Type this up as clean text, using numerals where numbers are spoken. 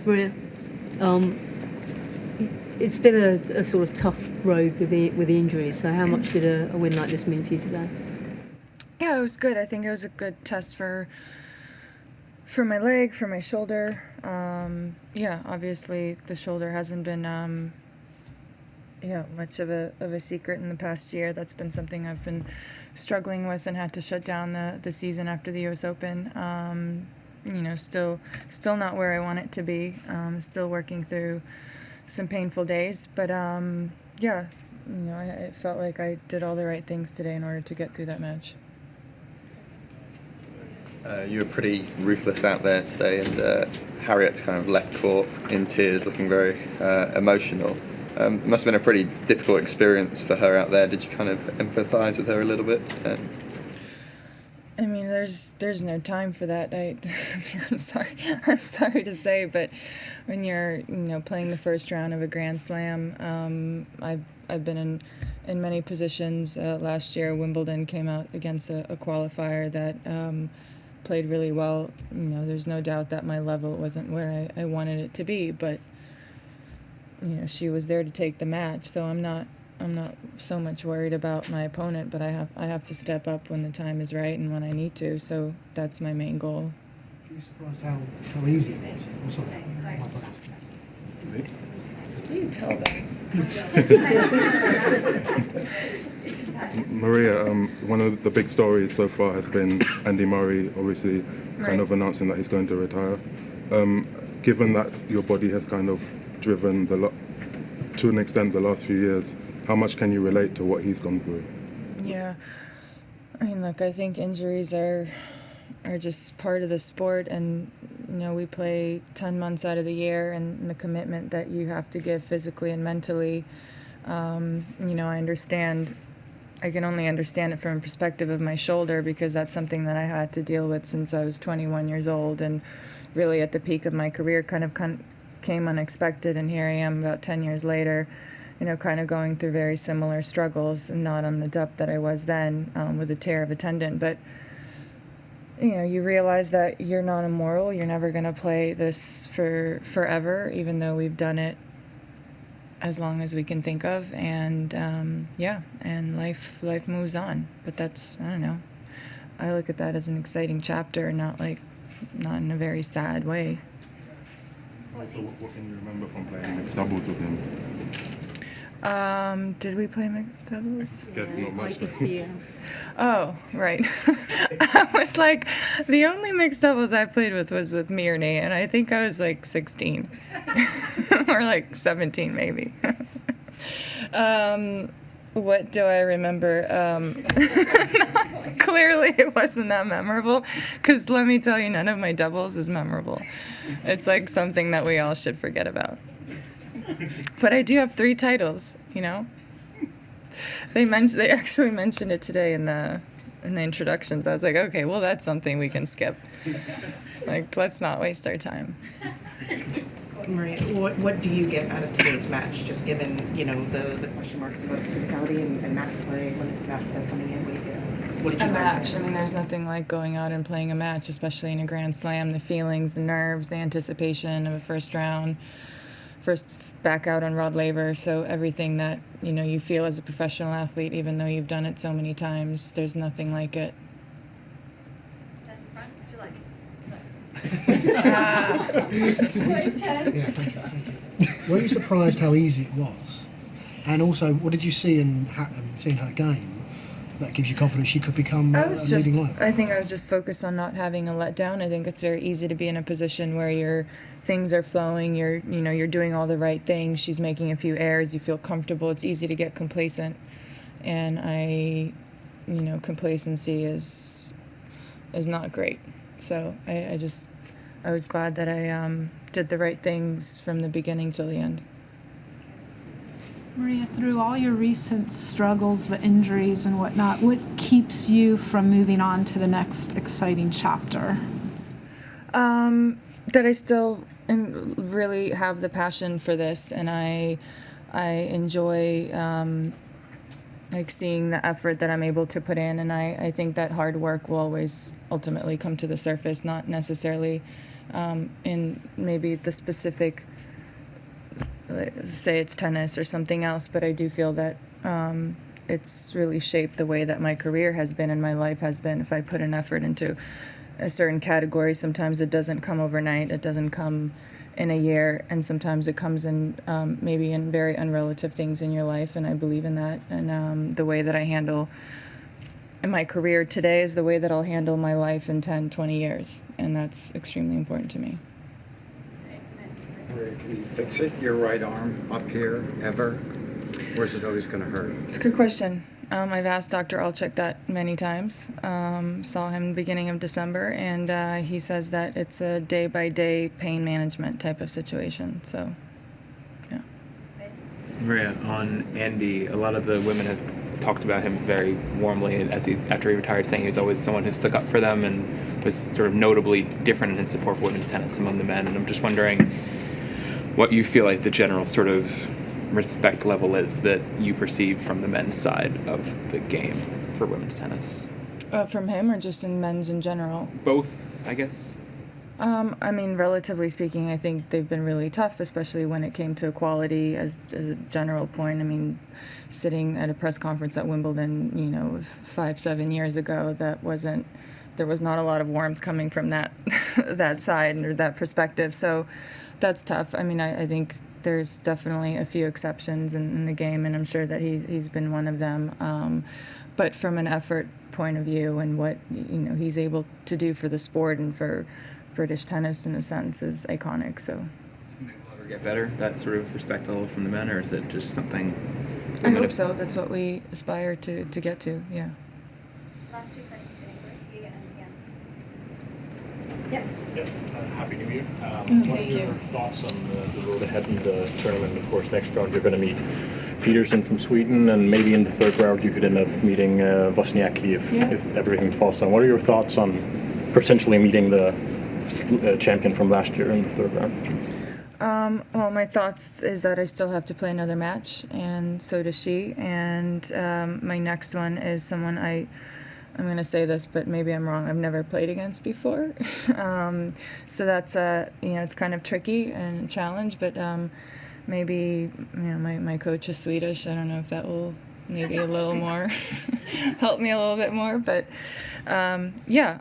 Maria, um, it's been a sort of tough road with the injuries. So how much did a win like this mean to you today? Yeah, it was good. I think it was a good test for my leg, for my shoulder. Yeah, obviously the shoulder hasn't been much of a secret in the past year. That's been something I've been struggling with and had to shut down the season after the U.S. Open. Still not where I want it to be. Still working through some painful days, but I felt like I did all the right things today in order to get through that match. You were pretty ruthless out there today, and Harriet's kind of left court in tears, looking very emotional. It must have been a pretty difficult experience for her out there. Did you kind of empathise with her a little bit? I mean, there's no time for that. I'm sorry to say, but when you're playing the first round of a Grand Slam, I've been in many positions. Last year, Wimbledon came out against a qualifier that played really well. There's no doubt that my level wasn't where I wanted it to be, but she was there to take the match, so I'm not so much worried about my opponent, but I have to step up when the time is right and when I need to, so that's my main goal. Were you surprised how easy it was? Oh, sorry. My apologies. You tell them. Maria, one of the big stories so far has been Andy Murray obviously kind of announcing that he's going to retire. Given that your body has kind of driven to an extent the last few years, how much can you relate to what he's gone through? Yeah, I mean, look, I think injuries are just part of the sport, and we play 10 months out of the year, and the commitment that you have to give physically and mentally. I can only understand it from a perspective of my shoulder, because that's something that I had to deal with since I was 21 years old, and really at the peak of my career kind of came unexpected, and here I am about 10 years later, kind of going through very similar struggles, and not on the depth that I was then, with a tear of a tendon. But you realize that you're not immortal. You're never going to play this for forever, even though we've done it as long as we can think of. And and life moves on. But that's, I don't know, I look at that as an exciting chapter, not in a very sad way. So what can you remember from playing mixed doubles with him? Did we play mixed doubles? Guess not much. Oh, right. I was like, the only mixed doubles I played with was with me or Nate, and I think I was like 16 or like 17 maybe. What do I remember? Clearly it wasn't that memorable, because let me tell you, none of my doubles is memorable. It's like something that we all should forget about. But I do have 3 titles, They actually mentioned it today in the introductions. I was like, okay, well, that's something we can skip. Like, let's not waste our time. Maria, what do you get out of today's match, just given, the question marks about physicality and match play, limited match play coming in? What did you learn? Match. I mean, there's nothing like going out and playing a match, especially in a Grand Slam. The feelings, the nerves, the anticipation of a first round, first back out on Rod Laver. So everything that, you feel as a professional athlete, even though you've done it so many times, there's nothing like it. Were you surprised how easy it was? And also, what did you see in seeing her game that gives you confidence she could become a leading light? I think I was just focused on not having a letdown. I think it's very easy to be in a position where your things are flowing, you're doing all the right things, she's making a few errors, you feel comfortable. It's easy to get complacent. And complacency is not great. So I was glad that I did the right things from the beginning till the end. Maria, through all your recent struggles, the injuries and whatnot, what keeps you from moving on to the next exciting chapter? That I still really have the passion for this, and I enjoy seeing the effort that I'm able to put in, and I think that hard work will always ultimately come to the surface, not necessarily in maybe the specific, say it's tennis or something else, but I do feel that it's really shaped the way that my career has been and my life has been. If I put an effort into a certain category, sometimes it doesn't come overnight, it doesn't come in a year, and sometimes it comes in maybe in very unrelative things in your life, and I believe in that. And the way that I handle my career today is the way that I'll handle my life in 10, 20 years, and that's extremely important to me. Can you fix it, your right arm up here, ever? Or is it always going to hurt? It's a good question. I've asked Dr. Alchik that many times. Saw him beginning of December, and he says that it's a day-by-day pain management type of situation. So, yeah. Maria, on Andy, a lot of the women have talked about him very warmly after he retired, saying he was always someone who stuck up for them and was sort of notably different in his support for women's tennis among the men. And I'm just wondering what you feel like the general sort of respect level is that you perceive from the men's side of the game for women's tennis. From him or just in men's in general? Both, I guess. I mean, relatively speaking, I think they've been really tough, especially when it came to equality as a general point. I mean, sitting at a press conference at Wimbledon, 5-7 years ago, there was not a lot of warmth coming from that that side or that perspective. So that's tough. I mean, I think there's definitely a few exceptions in the game, and I'm sure that he's been one of them. But from an effort point of view and what he's able to do for the sport and for British tennis in a sense is iconic. So Do you think we'll ever get better, that sort of respect level from the men, or is it just something? I hope so. That's what we aspire to get to. Yeah. Last two questions in English. Yep. Happy New Year. Thank What are your you. thoughts on the road ahead in the tournament? Of course, next round you're going to meet Peterson from Sweden, and maybe in the third round you could end up meeting Wozniacki if everything falls down. What are your thoughts on potentially meeting the champion from last year in the third round? Well, my thoughts is that I still have to play another match, and so does she. And my next one is someone I'm going to say this, but maybe I'm wrong. I've never played against before. So that's, it's kind of tricky and a challenge, but maybe, my coach is Swedish. I don't know if that will maybe a little more help me a little bit more, but yeah.